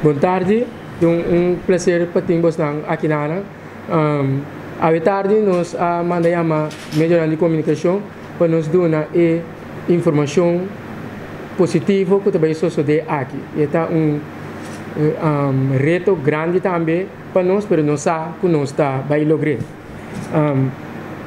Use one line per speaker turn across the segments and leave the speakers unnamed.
Boa tarde, prazer para termos aqui na à tarde nós mandamos melhorar de comunicação para nos dar informação positiva que também sucede aqui. E é reto grande também para nós, mas não sabe que nós está vai lograr.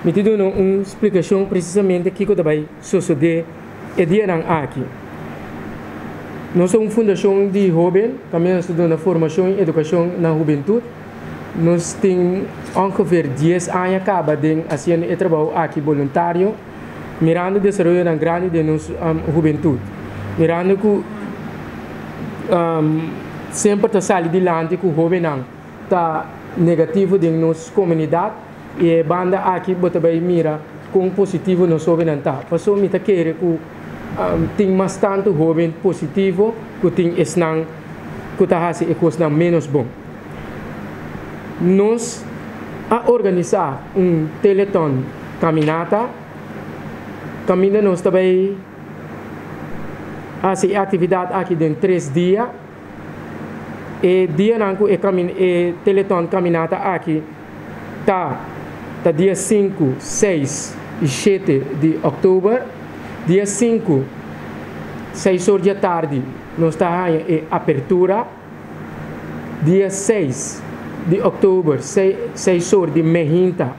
Me te dou uma explicação precisamente que também sucede e dia aqui. Nós somos uma fundação de jovens, também nós damos formação e educação na juventude. Nós temos ongeveer 10 anos acaba de fazer o trabalho aqui voluntário, mirando o desenvolvimento grande de nossa juventude. Mirando que sempre está saindo adiante que o jovem está negativo de nossa comunidade e a banda aqui também mira com positivo no jovem está. Passou me querer que tem bastante jovem positivo que tem esnang que está fazendo coisa menos bom. Nós a organizar teleton caminata, caminha nós também fazer atividade aqui de 3 dias. E dia nanku teleton caminata aqui tá dia 5, 6 e 7 de outubro. Dia 5, 6 horas da tarde, nós está em apertura. Dia 6 de outubro, 6 horas de meia,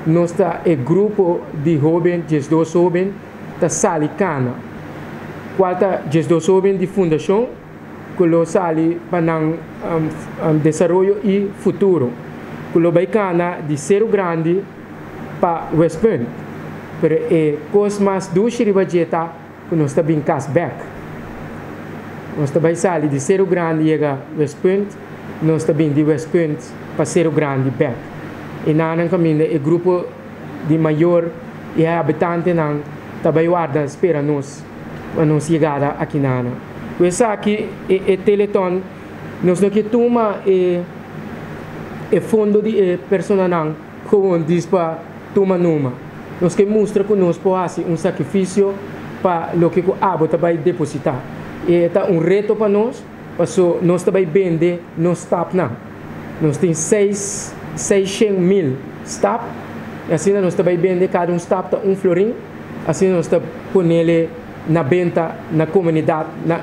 nós está em grupo de jovens, 12 jovens, da Salicana. Quarta, 12 jovens de fundação, que lo sali para desenvolvimento e futuro. Que lo baicana de Cerro Grande para West Point. Pero coisa mais do Shiribajeta que nós está bem cashback. Nós também sali de Cerro Grande chega West Point, nós também de West Point para Cerro Grande back. E na caminho o grupo de maior e habitante não também guarda espera nós para nós chegar aqui na. Essa aqui é teleton, nós não que toma é fundo de pessoa não como diz para toma numa. Nós que mostra que nós podemos fazer sacrifício para o que o abo também depositar. E é reto para nós, porque nós também vende no staff não. Nós temos 600.000 staff, e assim nós também vende cada staff florim, assim nós também põe ele na venda, na comunidade, na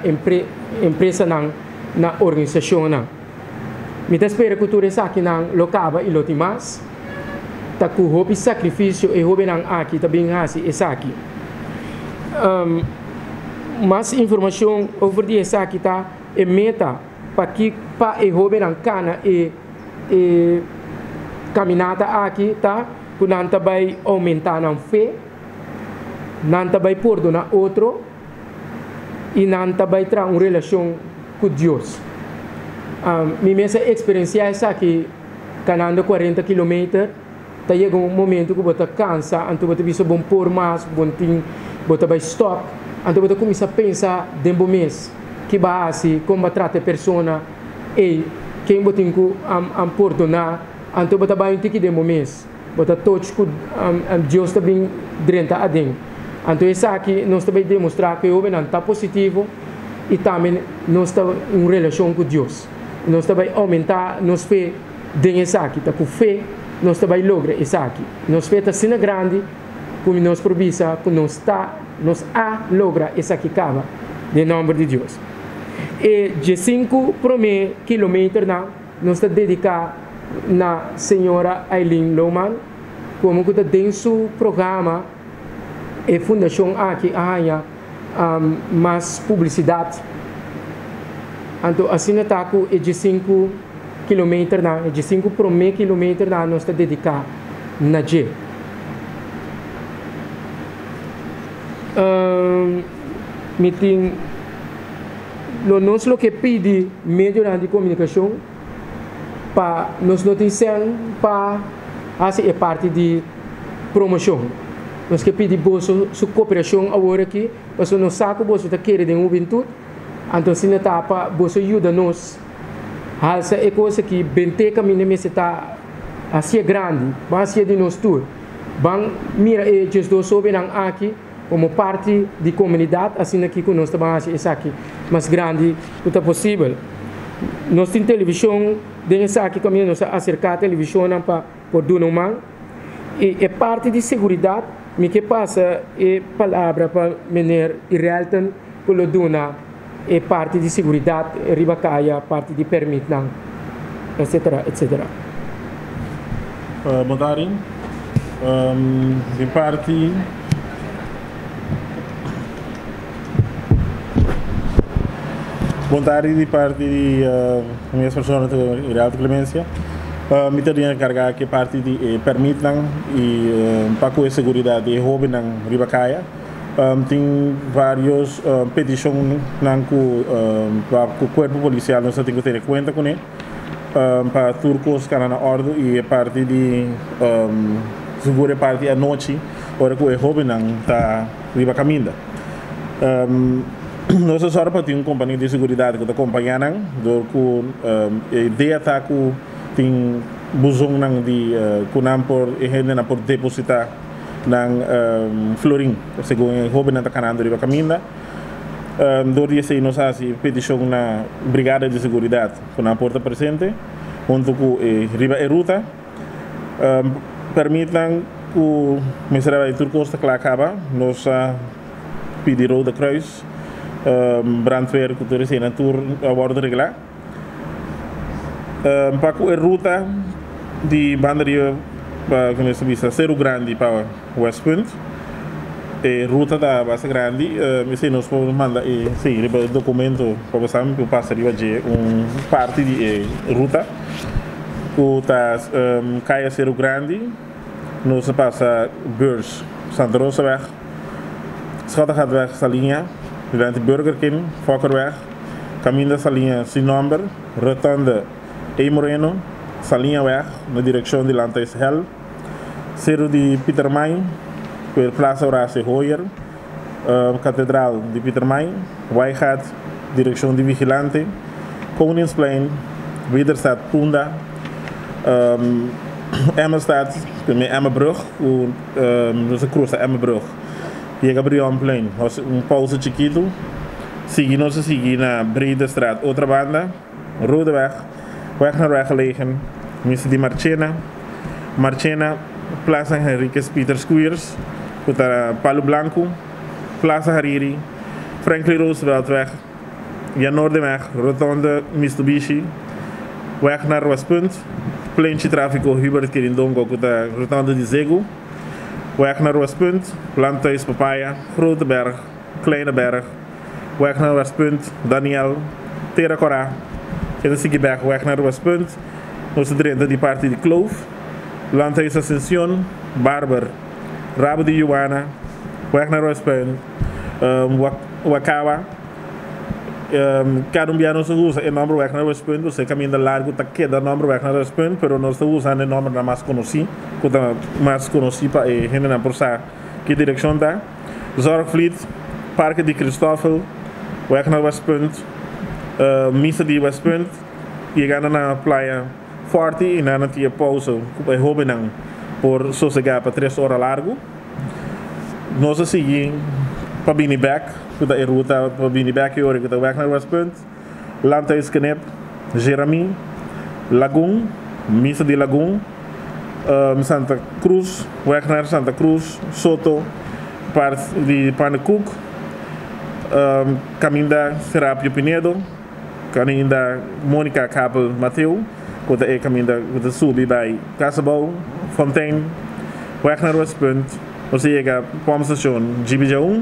empresa, na organização. Me espero que tu aqui não locava e lotimas. Tá com o sacrifício e o aqui também faz essa aqui. Mais informação sobre essa aqui tá é meta para que para o jovem cana e caminhada aqui tá que não também aumentar a fé, não também perdonar outro e não também ter uma relação com Deus. Minha experiência é essa aqui, caminhando 40 km. Chega momento que você cansa, então você precisa pôr mais, você vai stop, então você começa a pensar dentro do mês que base, como trata a pessoa e quem você tem que perdonar, então você vai ter que dentro do mês, você toca que Deus está bem dentro a dentro. Então isso aqui nós também demonstrar que o homem está positivo e também nós estamos em relação com Deus. Nós também aumentar nossa fé dentro isso aqui, com fé. Nós também logra isso aqui. Nós feitas assim grande, como nós provisa, que nós logra isso aqui acaba, em nome de Deus. E de 5 quilômetros nós está dedicado na senhora Aileen Lohman, como que tem seu programa e fundação aqui a mais publicidade. Então assim está com de 5 quilômetros de 5 quilômetros nós está dedicado na G. Meeting nós lo que pede meio de comunicação para nós notícias para fazer parte de promoção. Nós que pede bolso sua cooperação agora aqui, porque nós saco bolso está querendo em juventude, então se não tá para bolso ajuda nós. Essa é coisa que bente caminho me está assim grande, vai ser de nós tudo. Bang mira e just do sobe nang aqui como parte da comunidade, assim aqui que nós estamos essa aqui mais grande que é possível. Nós temos televisão, dentro aqui como nós acercar a televisão para por Dunumang, e é parte de segurança, me que passa é palavra para mener Irelton, que o Duna é parte de segurança, é ribacaia, parte de permit, etc, etc.
Montarin, de parte Montari de parte de minhas pessoas de Real Clemência, me teria encargar que parte de permitam e para com a segurança de roubo na Ribacaia, tem vários petições para o corpo policial não se tem que ter em conta com ele, para turcos que na ordem e parte de segura parte à noite, hora que o roubo não está Ribacaminda. Nós só para ter uma companhia de segurança que está acompanhando, a ideia está que tem busão de kunam por na por depositar na Florim, segundo o Robin na canando de caminda. Do dia sei nós assim petição na brigada de segurança que na porta presente, onde com riba e ruta permitam que o Ministério Turco está acaba nós pedir o da Cruz brandweer que er is in tour worden regla paku ruta di bandaria come si dice Cerro Grande para West Point e ruta da base grande mi se nos può manda e sì il documento per esempio passa di oggi parte di ruta que tá caia Cerro Grande nos passa Beurs Santa Rosa weg Schottengatweg Salinha durante Burger King, Fokkerweg, caminho da Salinha sem número, Rotonda E Moreno, Salinha Weg, na direção de Lantais Hell, Cerro de Peter Main, per Plaza Horácio Hoyer, Catedral de Peter Main, Whitehat, direção de Vigilante, Koningsplein, Widerstad Punda, Emmerstad, Emmerbrug, nossa cruza Emmerbrug. E Gabrielplein, pausa chiquito, seguindo na Breda Straat, outra banda, Rodeweg, weg naar weg gelegen, Missa de Marchena, Plaza Henriques Peter Squares, Palo Blanco, Plaza Hariri, Franklin Rooseveltweg, Jan Noordenweg, Rotonde Mitsubishi, weg naar Westpunt, pleintje Tráfico Hubert Quirindongo, Rotonde de Zego, weg naar Westpunt, Landhuis Papaya, Grote Berg, Kleine Berg, weg naar Westpunt, Daniel, Terracora, Siggeberg, weg naar Westpunt, onze Drenthe die partie de Kloof, Landhuis Ascension, Barber, Rabo de Juana, weg naar Westpunt, Wakawa, Carumbiano se usa el nombre weg naar Westpunt, você caminha largo tá queda nombre weg naar Westpunt, pero não se usa o nome da mais conhecido, que tá mais conhecido para gente na porsa que direção dá. Zorgvliet, Parque de Christoffel, weg naar Westpunt, Missa de Westpunt, chegando na praia Forte e na tia pausa, que é Hobenang, por sossegar para 3 horas largo. Nós seguimos para Binnebeck, que é a ruta para Binnebeck e hora que está weg naar Westpunt, Landhuis Knip, Jeremy, Lagoon, Missa de Lagoon, Santa Cruz, weg naar Santa Cruz, Soto, parte de Panacook, caminho da Serapio Pinedo, caminho da Mônica Capel Mateu, que é caminho da subir bij Casabal, Fontaine, weg naar Westpunt, você chega para a estação GBJ1,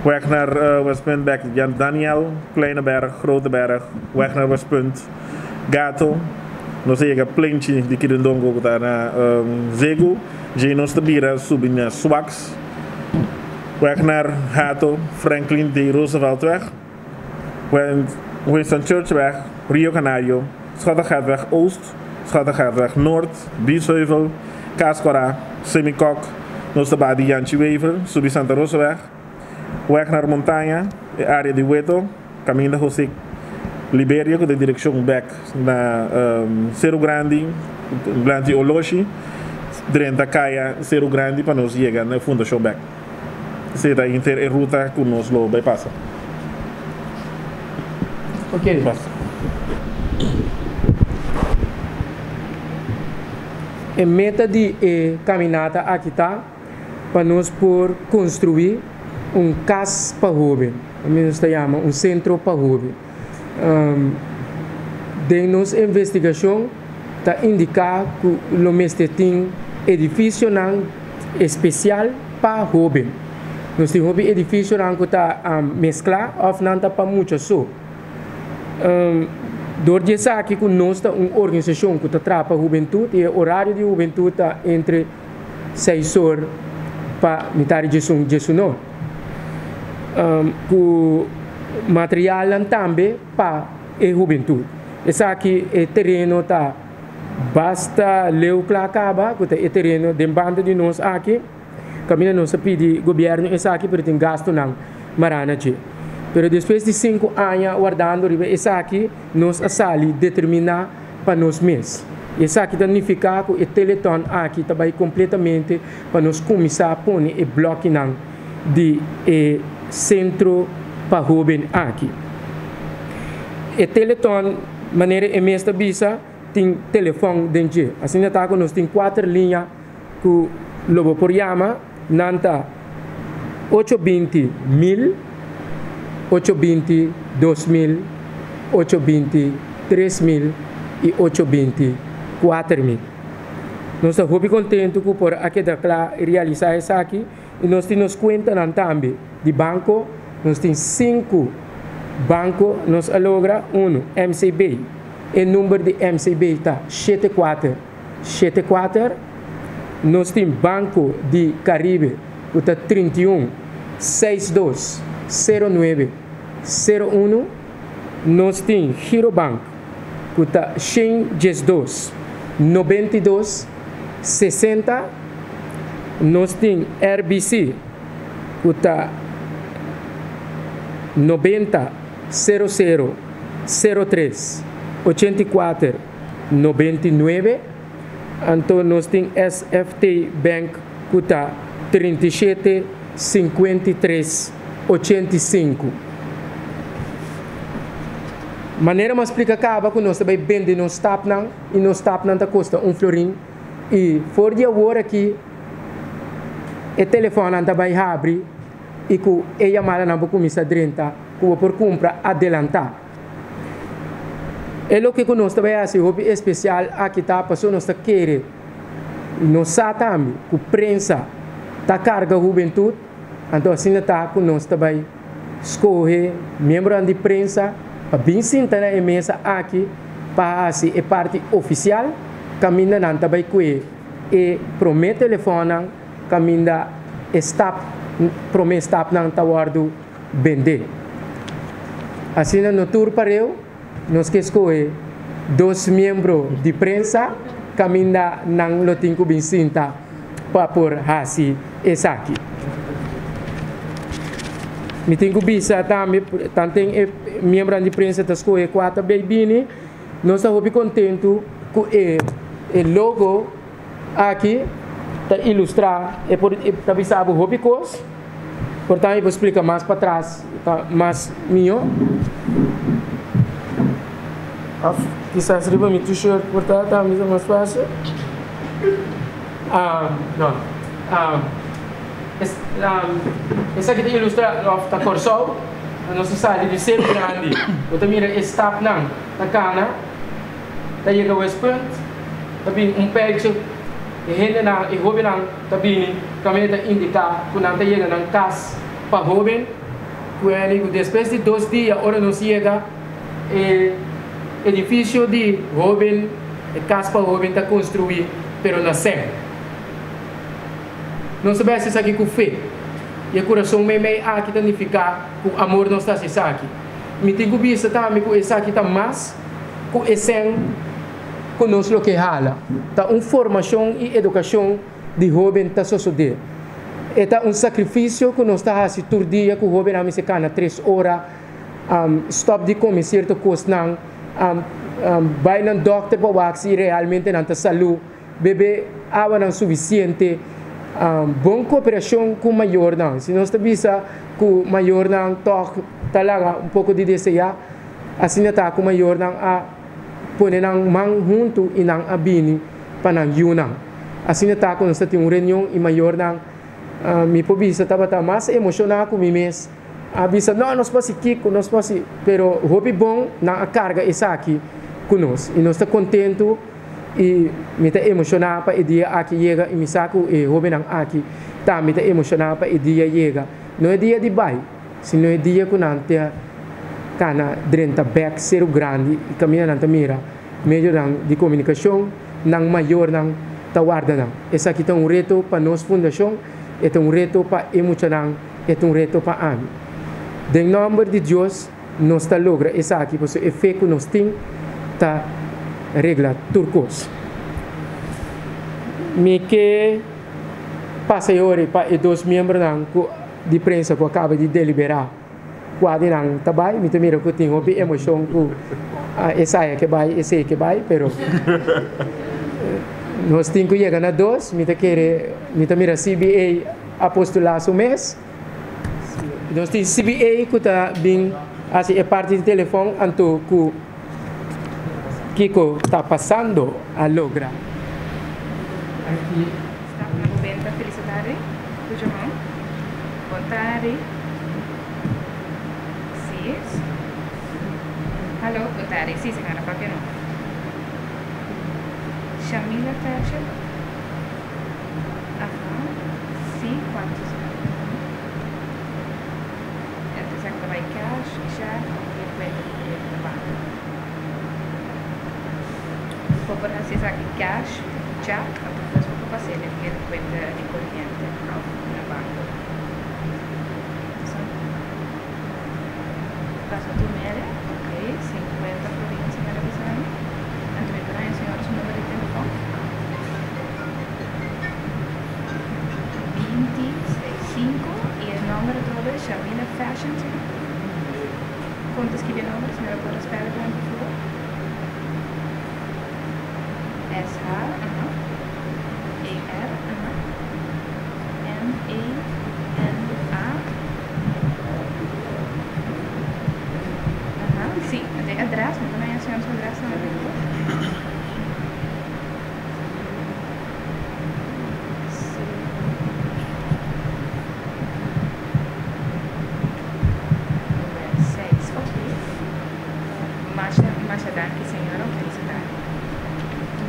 weg naar Westpunt, back Jan Daniel, Kleine Berg, Grote Berg, weg naar Westpunt, Gato, você chega pleintje de Quirindongo, que está na Zego, já nos tabira subir na Swax, weg naar Hato, Franklin de Rooseveltweg, Winston Churchweg, Rio Canario, Schottengatweg Oost, Schottengatweg Noord, Biesheuvel, Kaasquara, Semikok, Nostabadi Jantje Wever, subir Santa Rosaweg, weg naar Montanha, área de Hueto, caminho da José Liberia, com a direção back na Cerro Grande, Oloshi, Drenthe Caia, Cerro Grande, para nós chegar na Fundação back. se está inter e ruta que nos lo bypassa.
Ok.
Passa.
A meta de caminhada aqui está para nós por construir casa para jovem, nós chama centro para jovem. De nossa investigação está indicar que o mestre tem edifício especial para jovem. Nós temos um edifício que está mesclar ou não está para muito só. Door de aqui que nós temos uma organização que trabalha para a juventude e o horário de juventude está entre 6 horas para metade de sono. O material também para a juventude. Esse aqui é terreno está basta leu acaba que é terreno de banda de nós aqui. Caminha nós pede governo esse aqui para ter gasto não marana de. Pero depois de 5 anos guardando esse aqui nós sali determinar para nós mês. Esse aqui significa que o teleton aqui também completamente para nós começar a pôr o bloco de centro para jovem aqui. O teleton maneira é mesmo bisa tem telefone dentro. Assim está que nós tem 4 linhas que o lobo por chama nanta 820.000 820 2000, 820 3000 e 820 4000. Nós estamos muito contentes por realizar isso aqui e nós temos conta também de banco. Nós temos 5 bancos, nós alogra 1 MCB. O número de MCB está 74. Nós temos Banco de Caribe, que está 31 62 09 01. Nós temos Girobank, que está 112 92 60. Nós temos RBC, que está 90 00 03 84 99. Então nós temos SFT Bank, que está 37 53 85. Maneira mais explica acaba que nós também vende no stap não e no stap não custa florim e for de hora aqui o telefone não vai abrir e que a chamada não vai começar a drentar que por compra adelantar. É o que nós também assim hobby especial aqui tá passou nós tá querer nós também que prensa tá carga juventude. Então assim está que nós também escolher membro de prensa para bem sentar na mesa aqui para assim a parte oficial caminha não também que e promete telefone caminha staff promete staff não tá guardo vender. Assim no tour para eu nós que escolher 2 membros de prensa caminha não lo tenho bem sentar para por assim esse aqui. Me tenho bisa também, tanto membro de prensa da escola 4 baby, nós estamos muito contentes com o logo aqui para ilustrar e por avisar o hobby course. Portanto, eu vou explicar mais para trás, mais minho. Quizás riba mi t-shirt portanto, também é mais fácil. Não. Essa aqui ilustra a Corsol, a nossa sala de ser grande. Eu também staff não, na cana, daí o West Point, também page, e rende não, e hobby não, também também indicar que não tem na casa para jovem, que depois de 2 dias, ora não chega, edifício de jovem, casa para jovem está construído, pero na sempre. Não sabemos isso aqui com fé. E o coração meu aqui significa que o amor não está se aqui. Me tenho visto também que isso aqui está mais com esse conosco que hala. Está uma formação e educação de jovem está sucedendo. Está um sacrifício que nós está fazendo todo dia que o jovem a se cana 3 horas, stop de comer certa coisa não, vai no doctor para ver se realmente não está saúde, beber água não suficiente. Boa cooperação com o maior não. Se nós tabisa com o maior não toque talaga pouco de desejar, assim está com o maior não a pôr não mão junto e não abini para não yunang. Assim está quando nós temos reunião e maior não me pobisa tava mais emocionado com mim mesmo. Avisa não nós pode kiko nós pode, pero hope bom na carga essa aqui conosco e nós está contento e me está emocionado para o dia aqui chega e me saco e hope não aqui tá me está emocionado para o dia chega. Não é dia de bai, se não é dia que não tem cana drenta back ser grande e caminha na mira meio de comunicação não maior não tá guarda não. Essa aqui é reto para nós fundação, é reto para emocionar, é reto para ami. Em nome de Deus, nós está logra essa aqui, porque o efeito que nós temos tá regla turcos. Me que passa hoje para os dois membros de prensa que acaba de deliberar. Quase não tá bem, me também que tenho uma emoção com essa que vai, esse que vai, pero nós temos que chegar na dois, me também CBA apostolaço mês. Nós temos CBA que está bem, assim, é parte do telefone, então que está passando a logra. Aqui.
Está com uma benta felicidade, cujo mão, vontade, sim. Alô, vontade, sim, senhora, por que não? Shamila Fashion. Aham, sim, quantos? Vai cash, já e cuenta de banco. Vou por acessar aqui cash, já, depois vou passar ele que cuenta de corriente no banco. Passa tu mele, ok, 50 províncias na revisão. Entre a senhora o número de telefone. 2065 e o número todo é Shamila Fashion. ¿Cuántos que viene ahora? ¿Me lo puedo esperar por favor? S H, A R, M A N A. Sí, de atrás, me ponen así su atrás en el video.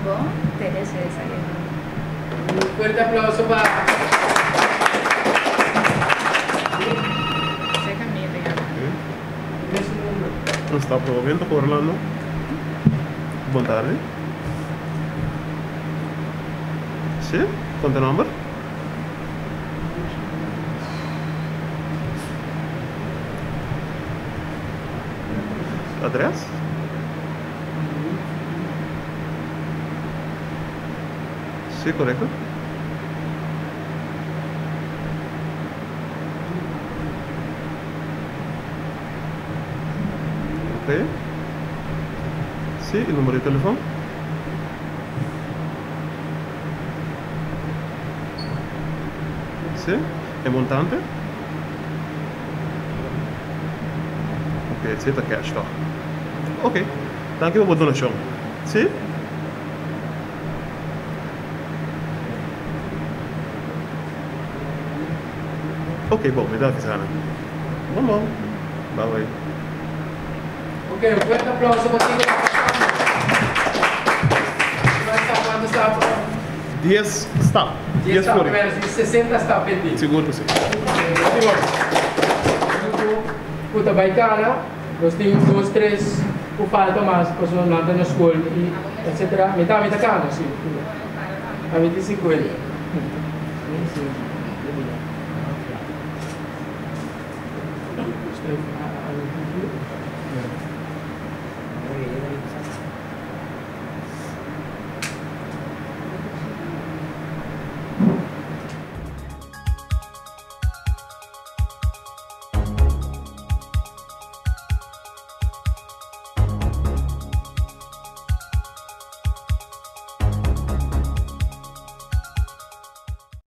Bom, Teresa essa aí.
Um forte aplauso para.
Você caminha,
Não está promovendo por Orlando. Boa tarde. Sim? Quanto é o número? Adresse? Sí, correcto. Ok. Sí, el número de teléfono. Sí, el montante. Ok, sí, está cash, tá. Ok, danke por a donação. Sí? Ok, bom, me dá avisar. Vamos. Bye bye.
Ok, um forte aplauso para quem quanto está?
10 está. 10
está,
flores.
60 está perdido.
Seguro que sim.
Puta baicana, nós temos 2, 3 por falta mais, para não andar na escola e etc. Metade cana, sim. A 25 ele. Sim.